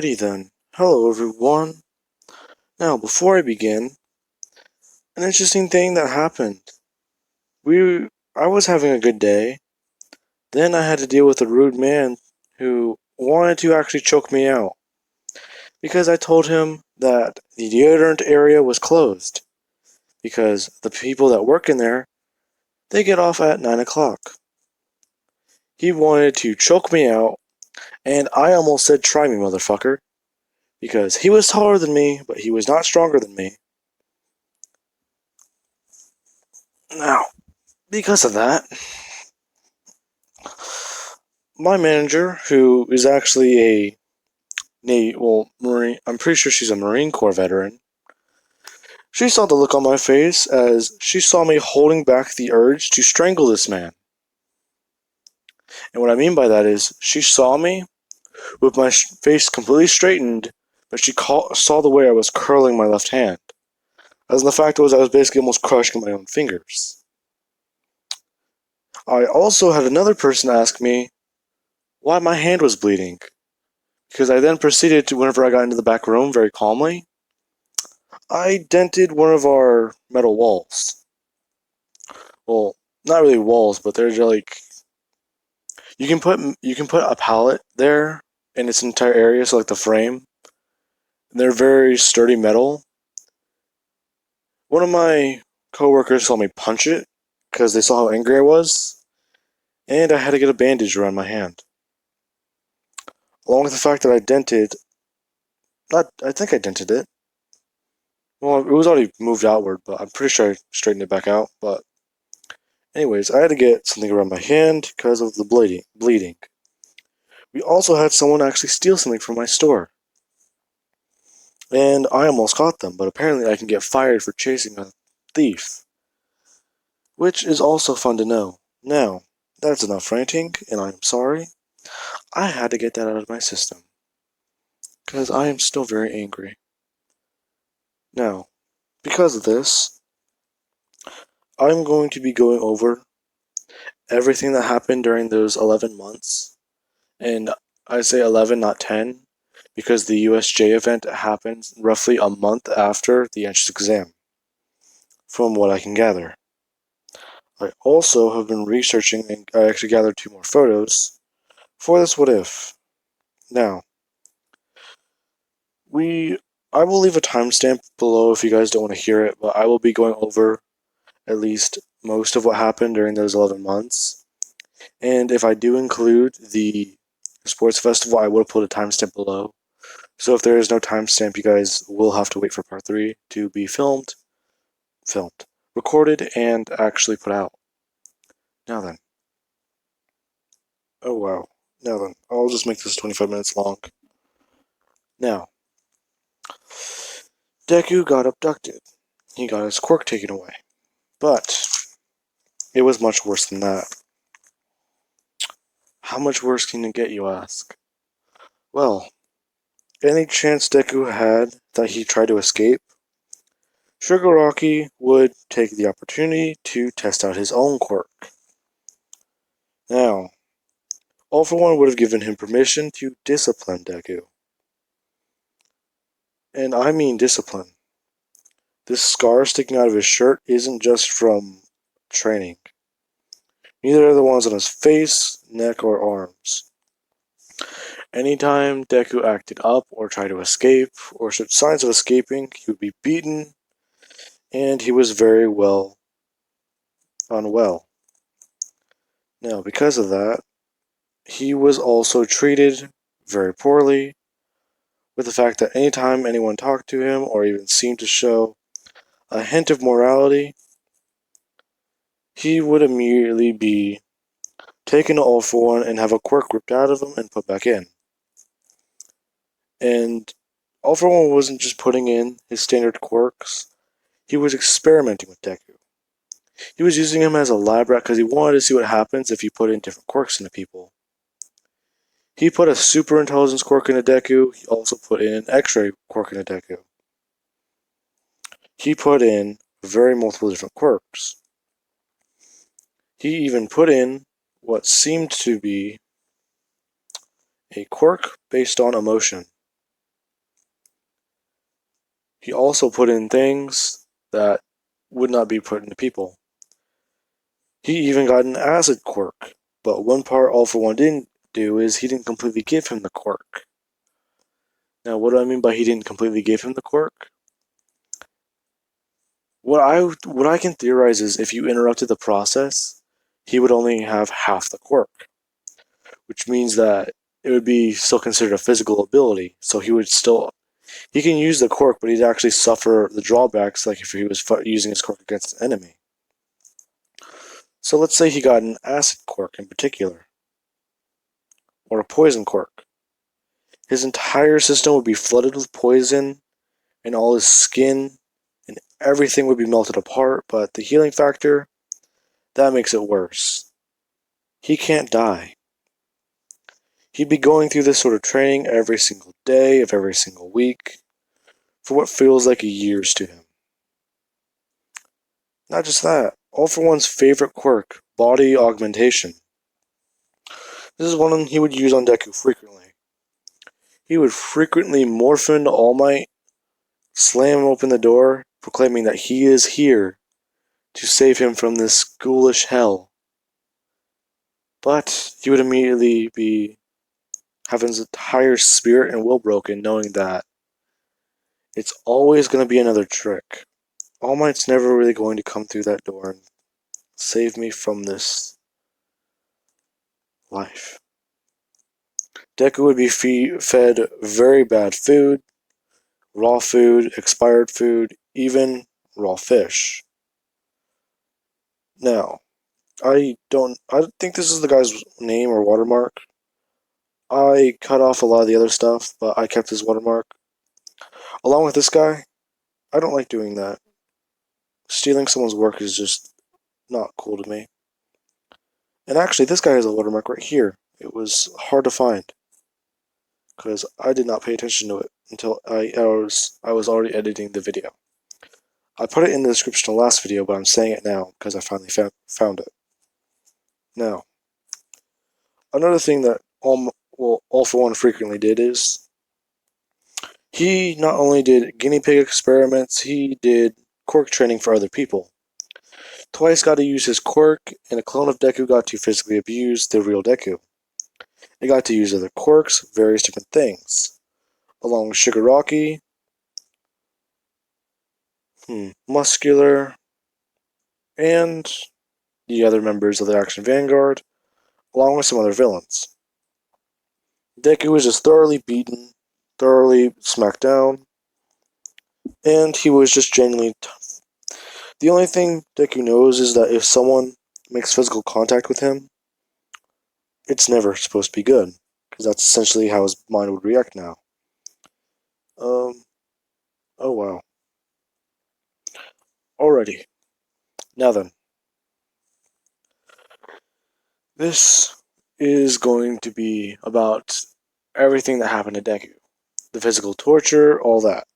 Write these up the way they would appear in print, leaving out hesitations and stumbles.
Alrighty then. Hello everyone. Now, before I begin, an interesting thing that happened. I was having a good day. Then I had to deal with a rude man who wanted to actually choke me out because I told him that the deodorant area was closed because the people that work in there, they get off at 9 o'clock. He wanted to choke me out, and I almost said, "Try me, motherfucker," because he was taller than me, but he was not stronger than me. Now, because of that, my manager, who is actually a Marine, I'm pretty sure she's a Marine Corps veteran, she saw the look on my face as she saw me holding back the urge to strangle this man. And what I mean by that is, she saw me with my face completely straightened, but she saw the way I was curling my left hand. As the fact was, I was basically almost crushing my own fingers. I also had another person ask me why my hand was bleeding, because I then proceeded to, whenever I got into the back room very calmly, I dented one of our metal walls. Well, not really walls, but they're like you can put a pallet there in its entire area, so like the frame. They're very sturdy metal. One of my coworkers saw me punch it because they saw how angry I was, and I had to get a bandage around my hand. Along with the fact that I think I dented it. Well, it was already moved outward, but I'm pretty sure I straightened it back out. But anyways, I had to get something around my hand because of the bleeding. We also had someone actually steal something from my store. And I almost caught them, but apparently I can get fired for chasing a thief. Which is also fun to know. Now, that's enough ranting, and I'm sorry. I had to get that out of my system. Because I am still very angry. Now, because of this, I'm going to be going over everything that happened during those 11 months. And I say 11, not 10, because the USJ event happened roughly a month after the entrance exam, from what I can gather. I also have been researching, and I actually gathered 2 more photos for this what if. Now, I will leave a timestamp below if you guys don't want to hear it, but I will be going over at least most of what happened during those 11 months. And if I do include the sports festival, I will put a timestamp below. So if there is no timestamp, you guys will have to wait for part 3 to be recorded, and actually put out. Now then. Oh wow. Now then, I'll just make this 25 minutes long. Now, Deku got abducted. He got his quirk taken away. But it was much worse than that. How much worse can it get, you ask? Well, any chance Deku had that he tried to escape, Shigaraki would take the opportunity to test out his own quirk. Now, All for One would have given him permission to discipline Deku. And I mean discipline. This scar sticking out of his shirt isn't just from training. Neither are the ones on his face, neck, or arms. Anytime Deku acted up or tried to escape, or showed signs of escaping, he would be beaten, and he was very unwell. Now, because of that, he was also treated very poorly, with the fact that anytime anyone talked to him or even seemed to show a hint of morality, he would immediately be taken to All for One and have a quirk ripped out of him and put back in. And All for One wasn't just putting in his standard quirks, he was experimenting with Deku. He was using him as a lab rat because he wanted to see what happens if you put in different quirks into people. He put a super intelligence quirk into Deku. He also put in an X-ray quirk into Deku. He put in very multiple different quirks. He even put in what seemed to be a quirk based on emotion. He also put in things that would not be put into people. He even got an acid quirk, but one part All For One didn't do is he didn't completely give him the quirk. Now, what do I mean by he didn't completely give him the quirk? What I can theorize is if you interrupted the process, he would only have half the quirk, which means that it would be still considered a physical ability. So he can use the quirk, but he'd actually suffer the drawbacks like if he was using his quirk against an enemy. So let's say he got an acid quirk in particular, or a poison quirk. His entire system would be flooded with poison, and all his skin and everything would be melted apart, but the healing factor, that makes it worse. He can't die. He'd be going through this sort of training every single day of every single week for what feels like years to him. Not just that, All For One's favorite quirk, body augmentation. This is one he would use on Deku frequently. He would frequently morph into All Might, slam open the door, proclaiming that he is here to save him from this ghoulish hell. But he would immediately be having his entire spirit and will broken, knowing that it's always going to be another trick. All Might's never really going to come through that door and save me from this life. Deku would be fed very bad food, raw food, expired food, even raw fish. Now, I think this is the guy's name or watermark. I cut off a lot of the other stuff, but I kept his watermark. Along with this guy, I don't like doing that. Stealing someone's work is just not cool to me. And actually, this guy has a watermark right here. It was hard to find because I did not pay attention to it until I was already editing the video. I put it in the description of the last video, but I'm saying it now because I finally found it. Now, another thing that All For One frequently did is he not only did guinea pig experiments, he did quirk training for other people. Twice got to use his quirk, and a clone of Deku got to physically abuse the real Deku. They got to use other quirks, various different things, along with Shigaraki, Muscular, and the other members of the Action Vanguard, along with some other villains. Deku was just thoroughly beaten, thoroughly smacked down, and he was just genuinely tough. The only thing Deku knows is that if someone makes physical contact with him, it's never supposed to be good, because that's essentially how his mind would react now. Oh wow. Alrighty. Now then. This is going to be about everything that happened to Deku. The physical torture, all that.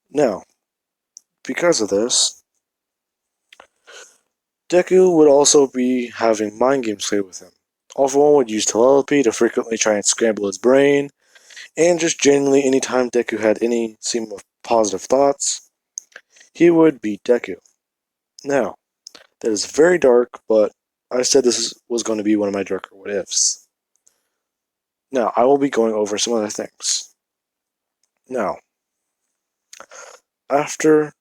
Now, because of this, Deku would also be having mind games played with him. All For One would use telepathy to frequently try and scramble his brain, and just generally anytime Deku had any seem of positive thoughts, he would beat Deku. Now, that is very dark, but I said was going to be one of my darker what ifs. Now, I will be going over some other things. Now, after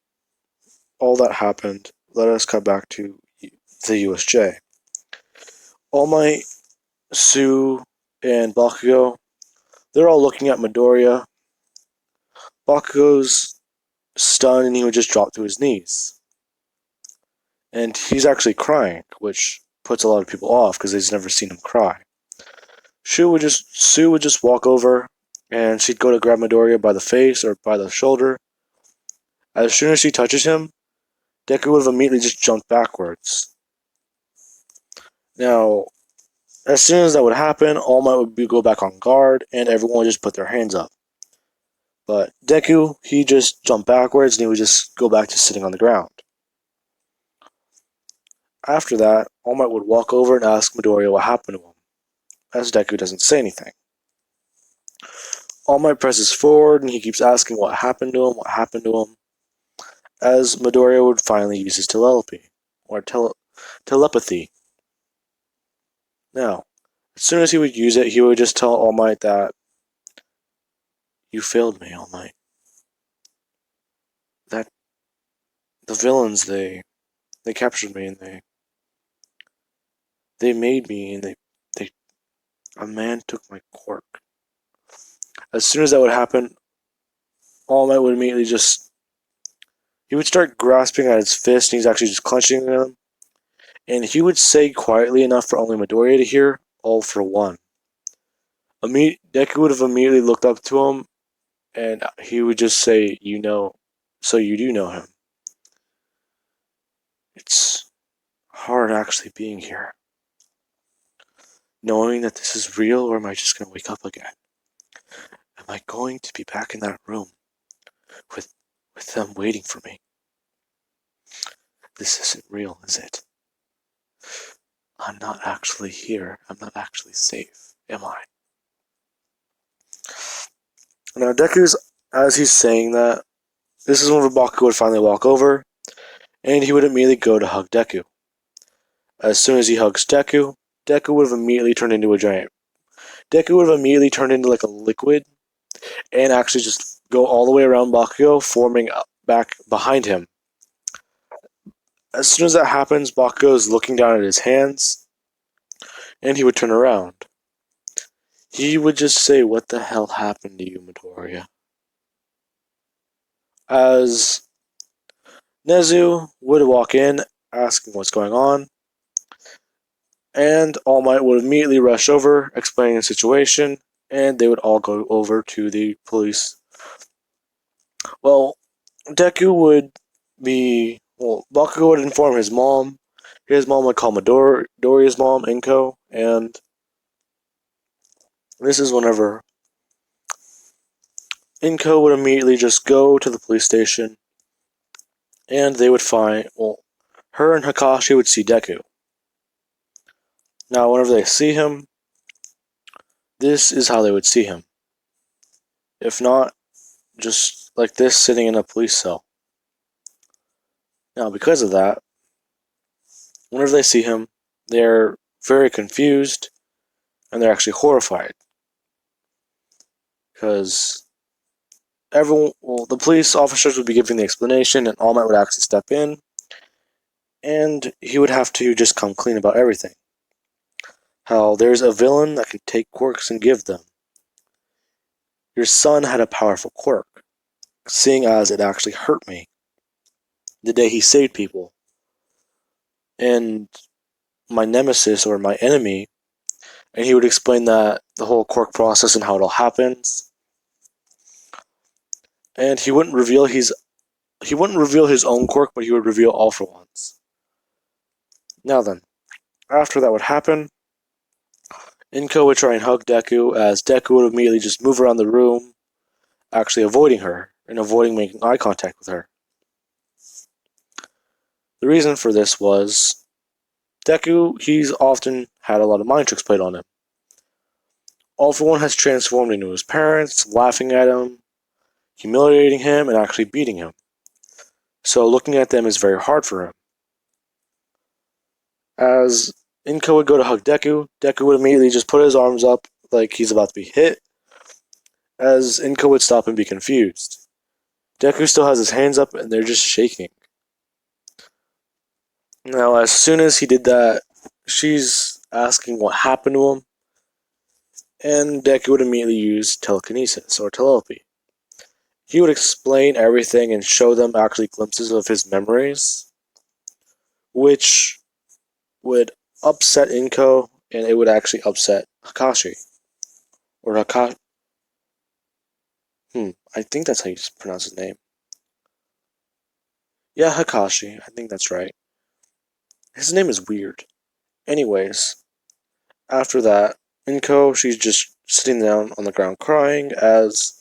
all that happened, let us cut back to the USJ. All Might, Sue, and Bakugo, they're all looking at Midoriya. Bakugo's stunned and he would just drop to his knees. And he's actually crying, which puts a lot of people off because they've never seen him cry. Sue would just walk over and she'd go to grab Midoriya by the face or by the shoulder. As soon as she touches him, Deku would have immediately just jumped backwards. Now, as soon as that would happen, All Might would go back on guard, and everyone would just put their hands up. But Deku, he just jumped backwards, and he would just go back to sitting on the ground. After that, All Might would walk over and ask Midoriya what happened to him, as Deku doesn't say anything. All Might presses forward and he keeps asking what happened to him, as Midoriya would finally use his telepathy, or telepathy. Now, as soon as he would use it, he would just tell All Might that, "You failed me, All Might. That the villains, they captured me and they made me and they a man took my quirk." As soon as that would happen, All Might would immediately he would start grasping at his fist and he's actually just clenching them. And he would say quietly enough for only Midoriya to hear, "All for one." Deku would have immediately looked up to him and he would just say, so you do know him. It's hard actually being here. Knowing that this is real, or am I just going to wake up again? Am I going to be back in that room with them waiting for me? This isn't real, is it? I'm not actually here. I'm not actually safe, am I? Now, as he's saying that, this is when Baku would finally walk over, and he would immediately go to hug Deku. As soon as he hugs Deku, Deku would have immediately turned into a giant. Deku would have immediately turned into like a liquid, and actually just go all the way around Bakugo, forming back behind him. As soon as that happens, Bakugo is looking down at his hands, and he would turn around. He would just say, "What the hell happened to you, Midoriya?" As Nezu would walk in, asking what's going on, and All Might would immediately rush over, explaining the situation, and they would all go over to the police. Well, Deku would Bakugo would inform his mom. His mom would call Midoriya's mom, Inko, and this is whenever Inko would immediately just go to the police station, and they would her and Hakashi would see Deku. Now, whenever they see him, this is how they would see him. If not, just like this, sitting in a police cell. Now, because of that, whenever they see him, they're very confused, and they're actually horrified. Because the police officers would be giving the explanation, and All Might would actually step in, and he would have to just come clean about everything. How there's a villain that can take quirks and give them. Your son had a powerful quirk, seeing as it actually hurt me the day he saved people. And my nemesis, or my enemy, and he would explain that the whole quirk process and how it all happens. And he wouldn't reveal his own quirk, but he would reveal All for One's. Now then, after that would happen, Inko would try and hug Deku, as Deku would immediately just move around the room, actually avoiding her, and avoiding making eye contact with her. The reason for this was Deku, he's often had a lot of mind tricks played on him. All for One has transformed into his parents, laughing at him, humiliating him, and actually beating him. So looking at them is very hard for him. As Inko would go to hug Deku, Deku would immediately just put his arms up like he's about to be hit, as Inko would stop and be confused. Deku still has his hands up and they're just shaking. Now, as soon as he did that, she's asking what happened to him, and Deku would immediately use telekinesis, or telepathy. He would explain everything and show them actually glimpses of his memories, which would upset Inko, and it would actually upset Hakashi. Or Hakashi. I think that's how you pronounce his name. Yeah, Hakashi. I think that's right. His name is weird. Anyways, after that, Inko, she's just sitting down on the ground crying, as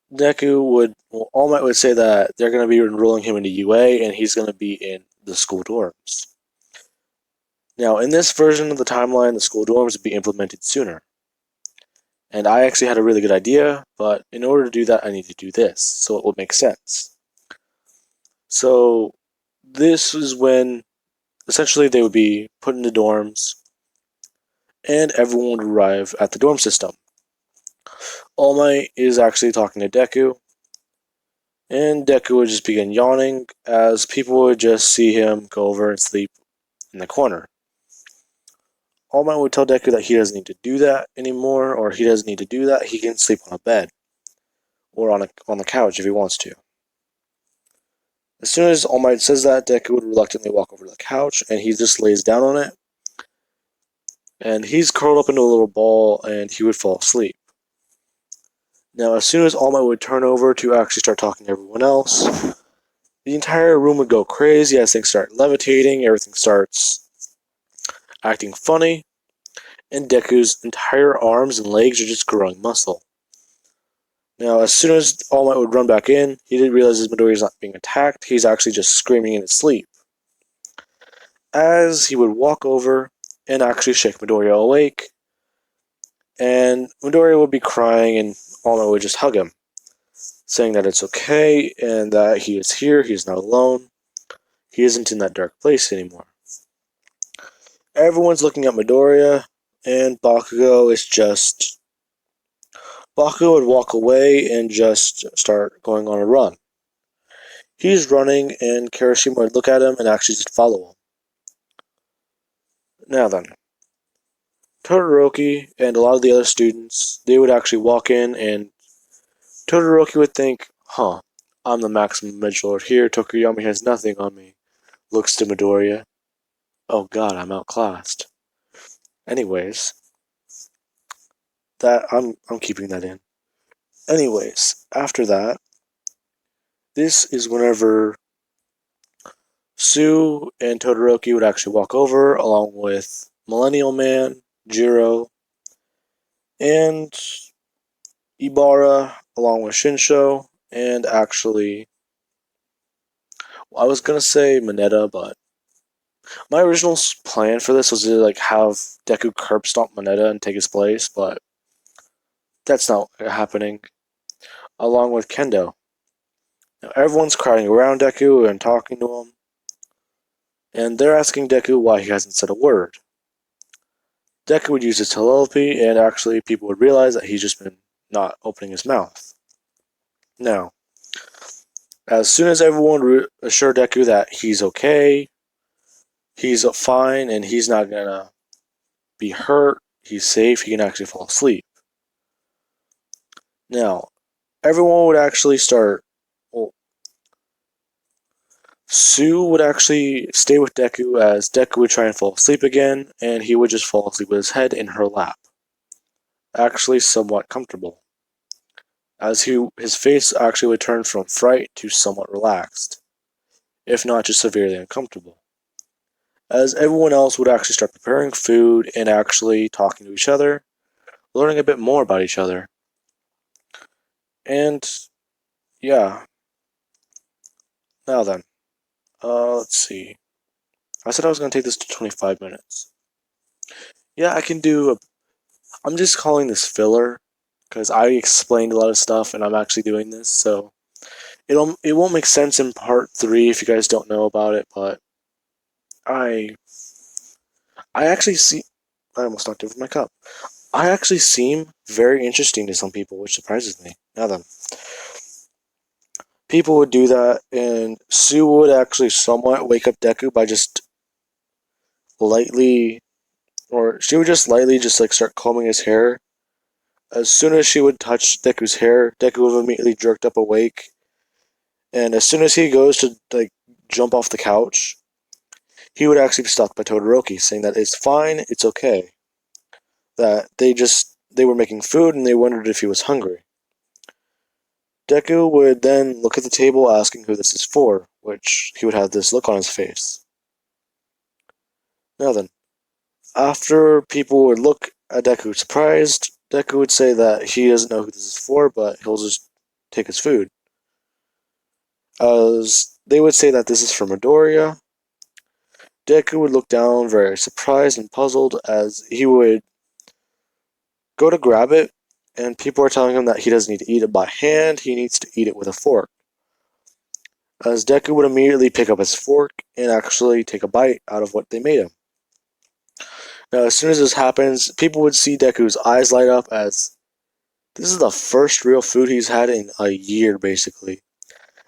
All Might would say that they're going to be enrolling him into UA, and he's going to be in the school dorms. Now, in this version of the timeline, the school dorms would be implemented sooner. And I actually had a really good idea, but in order to do that, I need to do this, so it would make sense. So this is when essentially they would be put into dorms, and everyone would arrive at the dorm system. All Might is actually talking to Deku, and Deku would just begin yawning as people would just see him go over and sleep in the corner. All Might would tell Deku that he doesn't need to do that anymore, or he doesn't need to do that. He can sleep on a bed or on the couch if he wants to. As soon as All Might says that, Deku would reluctantly walk over to the couch, and he just lays down on it. And he's curled up into a little ball, and he would fall asleep. Now, as soon as All Might would turn over to actually start talking to everyone else, the entire room would go crazy as things start levitating, everything starts acting funny, and Deku's entire arms and legs are just growing muscle. Now, as soon as All Might would run back in, he didn't realize his Midoriya is not being attacked. He's actually just screaming in his sleep. As he would walk over and actually shake Midoriya awake, and Midoriya would be crying, and All Might would just hug him, saying that it's okay and that he is here, he is not alone, he isn't in that dark place anymore. Everyone's looking at Midoriya, and Bakugo would walk away and just start going on a run. He's running, and Kirishima would look at him and actually just follow him. Now then, Todoroki and a lot of the other students, they would actually walk in, and Todoroki would think, I'm the maximum edgelord here, Tokoyami has nothing on me. Looks to Midoriya. Oh god, I'm outclassed. Anyways, I'm keeping that in. Anyways, after that, this is whenever Sue and Todoroki would actually walk over along with Millennial Man, Jiro, and Ibara along with Shinsho, and actually, I was gonna say Mineta, but my original plan for this was to have Deku curb stomp Mineta and take his place, but that's not happening. Along with Kendo. Now, everyone's crowding around Deku and talking to him, and they're asking Deku why he hasn't said a word. Deku would use his telepathy, and actually people would realize that he's just been not opening his mouth. Now, as soon as everyone assured Deku that he's okay, he's fine, and he's not gonna be hurt, he's safe, he can actually fall asleep. Now, everyone would actually start. Well, Sue would actually stay with Deku as Deku would try and fall asleep again, and he would just fall asleep with his head in her lap. Actually, somewhat comfortable, as his face actually would turn from fright to somewhat relaxed, if not just severely uncomfortable. As everyone else would actually start preparing food and actually talking to each other, learning a bit more about each other. And yeah, now then, let's see. I said I was going to take this to 25 minutes. Yeah, I can do. I'm just calling this filler because I explained a lot of stuff and I'm actually doing this, so it won't make sense in part 3 if you guys don't know about it. But I I actually see. I almost knocked over my cup. I actually seem very interesting to some people, which surprises me. Now then, people would do that, and Sue would actually somewhat wake up Deku by just lightly, or she would just lightly start combing his hair. As soon as she would touch Deku's hair, Deku would immediately jerked up awake, and as soon as he goes to jump off the couch, he would actually be stopped by Todoroki, saying that it's fine, it's okay. That they were making food and they wondered if he was hungry. Deku would then look at the table asking who this is for, which he would have this look on his face. Now then, after people would look at Deku surprised, Deku would say that he doesn't know who this is for, but he'll just take his food. As they would say that this is for Midoriya, Deku would look down very surprised and puzzled as he would go to grab it, and people are telling him that he doesn't need to eat it by hand, he needs to eat it with a fork. As Deku would immediately pick up his fork and actually take a bite out of what they made him. Now, as soon as this happens, people would see Deku's eyes light up as this is the first real food he's had in a year, basically.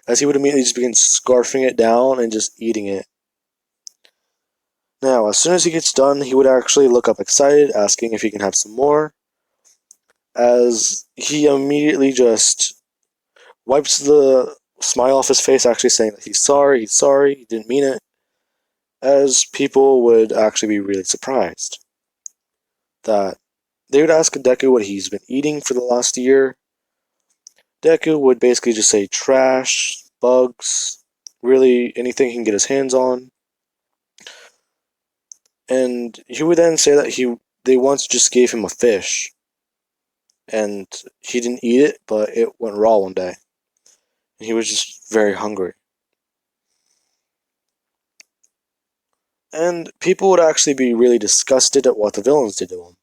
As he would immediately just begin scarfing it down and just eating it. Now, as soon as he gets done, he would actually look up excited, asking if he can have some more, as he immediately just wipes the smile off his face, actually saying that he's sorry, he didn't mean it, as people would actually be really surprised that they would ask Deku what he's been eating for the last year. Deku would basically just say trash, bugs, really anything he can get his hands on. And he would then say that they once just gave him a fish, and he didn't eat it, but it went raw one day. And he was just very hungry. And people would actually be really disgusted at what the villains did to him.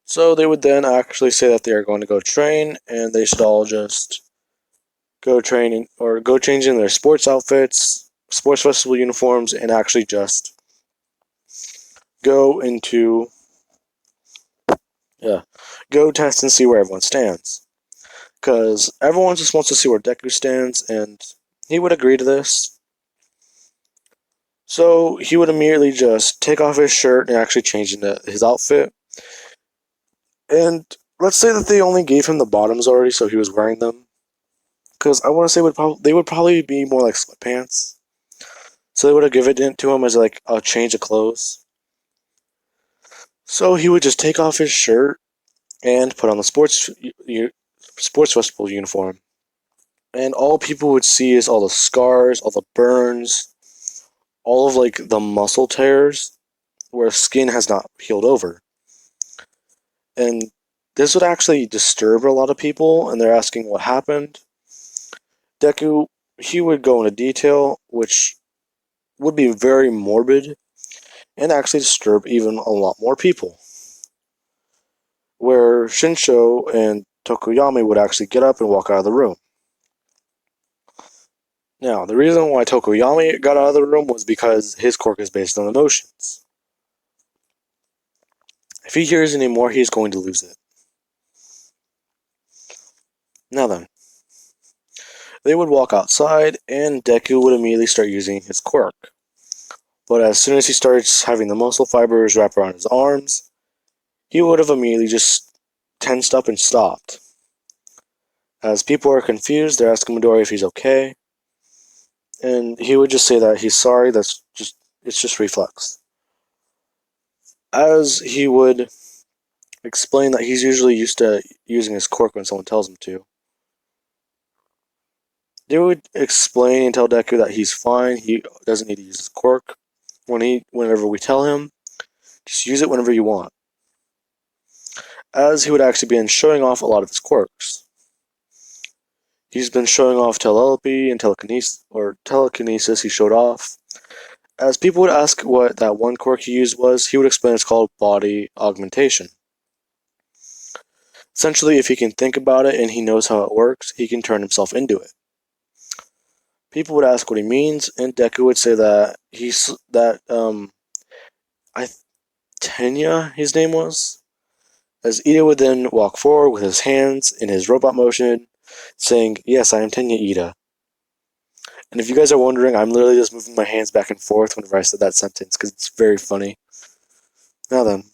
So they would then actually say that they are going to go train, and they should all just go training or go change in their sports outfits, sports festival uniforms, and actually just go into go test and see where everyone stands. Because everyone just wants to see where Deku stands, and he would agree to this. So he would immediately just take off his shirt and actually change into his outfit. And let's say that they only gave him the bottoms already, so he was wearing them. Because I want to say they would probably be more like sweatpants. So they would have given it to him as like a change of clothes. So he would just take off his shirt and put on the sports festival uniform. And all people would see is all the scars, all the burns, all of like the muscle tears where skin has not healed over. And this would actually disturb a lot of people, and they're asking what happened. Deku, he would go into detail, which would be very morbid and actually disturb even a lot more people. Where Shinsho and Tokoyami would actually get up and walk out of the room. Now, the reason why Tokoyami got out of the room was because his quirk is based on emotions. If he hears any more, he's going to lose it. Now then, they would walk outside, and Deku would immediately start using his quirk. But as soon as he starts having the muscle fibers wrap around his arms, he would have immediately just tensed up and stopped. As people are confused, they're asking Midori if he's okay, and he would just say that he's sorry, it's just reflex. As he would explain that he's usually used to using his quirk when someone tells him to. They would explain and tell Deku that he's fine, he doesn't need to use his quirk. Whenever we tell him, just use it whenever you want. As he would actually begin showing off a lot of his quirks. He's been showing off telepathy and telekinesis he showed off. As people would ask what that one quirk he used was, he would explain it's called body augmentation. Essentially, if he can think about it and he knows how it works, he can turn himself into it. People would ask what he means, and Deku would say that Tenya, his name was. As Ida would then walk forward with his hands in his robot motion, saying, "Yes, I am Tenya Ida." And if you guys are wondering, I'm literally just moving my hands back and forth whenever I said that sentence, because it's very funny. Now then,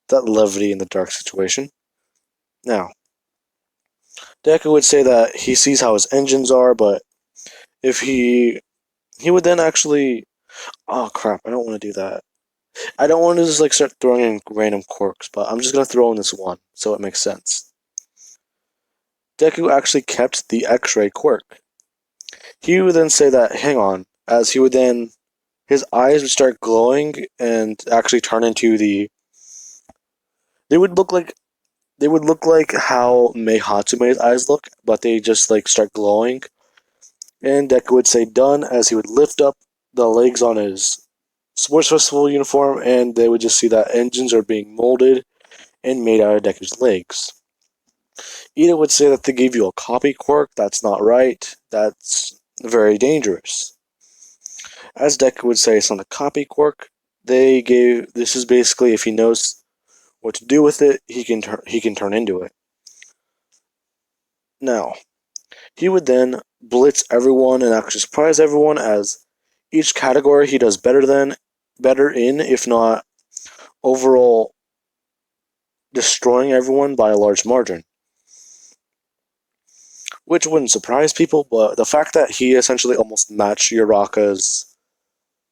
that levity in the dark situation. Now, Deku would say that he sees how his engines are, but if he would then actually, oh crap, I don't want to do that. I don't want to just like start throwing in random quirks, but I'm just gonna throw in this one so it makes sense. Deku actually kept the X-ray quirk. He would then say that, hang on, as he would then, his eyes would start glowing and actually turn into they would look like how Mei Hatsume's eyes look, but they just like start glowing. And Deku would say done as he would lift up the legs on his sports festival uniform, and they would just see that engines are being molded and made out of Deku's legs. Ida would say that they gave you a copy quirk. That's not right. That's very dangerous. As Deku would say, it's not a copy quirk. This is basically if he knows what to do with it, he can turn into it. Now, he would then blitz everyone and actually surprise everyone as each category he does better in, if not overall destroying everyone by a large margin. Which wouldn't surprise people, but the fact that he essentially almost matched Uraraka's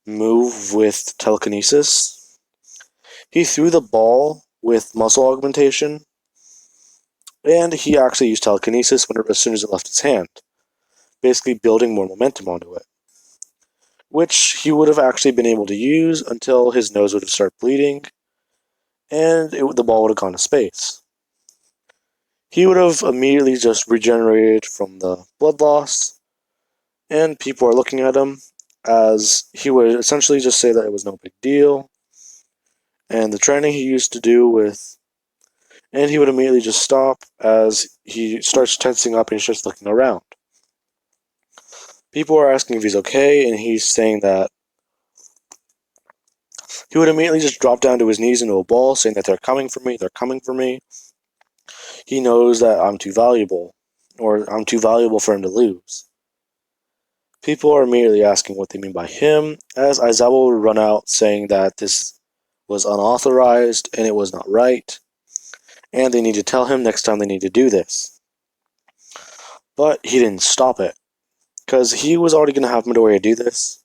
move with telekinesis. He threw the ball with muscle augmentation, and he actually used telekinesis as soon as it left his hand, basically building more momentum onto it, which he would have actually been able to use until his nose would have started bleeding, and the ball would have gone to space. He would have immediately just regenerated from the blood loss, and people are looking at him as he would essentially just say that it was no big deal, and the training he used to do with, and he would immediately just stop as he starts tensing up and he's just looking around. People are asking if he's okay, and he's saying that he would immediately just drop down to his knees into a ball, saying that they're coming for me, they're coming for me. He knows that I'm too valuable, or I'm too valuable for him to lose. People are immediately asking what they mean by him, as Aizawa would run out saying that this was unauthorized and it was not right, and they need to tell him next time they need to do this. But he didn't stop it, because he was already going to have Midoriya do this.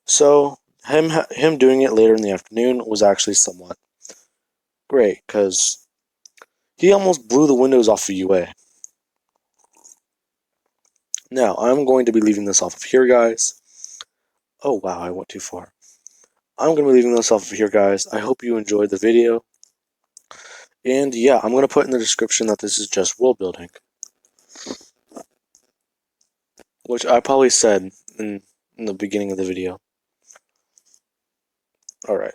So him doing it later in the afternoon was actually somewhat great, because he almost blew the windows off of UA. Now, I'm going to be leaving this off of here, guys. Oh wow, I went too far. I'm going to be leaving this off of here, guys. I hope you enjoyed the video. And yeah, I'm going to put in the description that this is just world building, which I probably said in the beginning of the video. Alright.